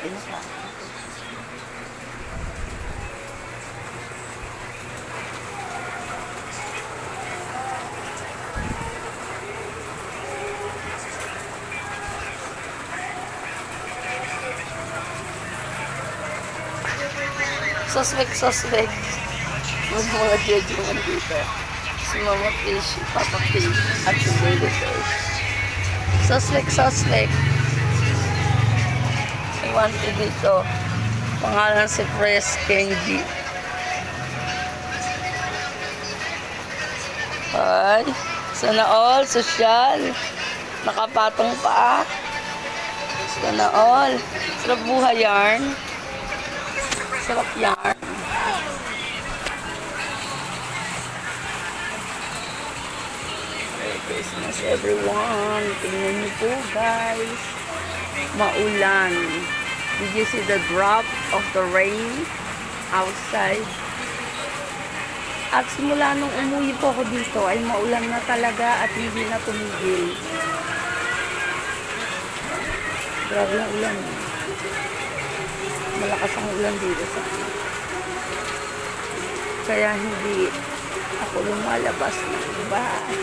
Ano ka? Suspect. Mga judge naman dito. Si Mama Fish, Papa Fish, at si Baby Fish. Suspect. I wanted dito. Pangalan si Press Kenji. Ay, sana all, sosyal. Nakapatong pa. Sana all. Sarap buhay yarn. Sarap yarn. Merry Christmas everyone. Tingnan niyo po guys. Maulan. Did you see the drop of the rain outside? At simula nung umuwi po ako dito ay maulan na talaga at hindi na tumigil. Grabe ang ulan. Malakas ang ulan dito sa akin. Kaya hindi ako lumalabas ng bahay.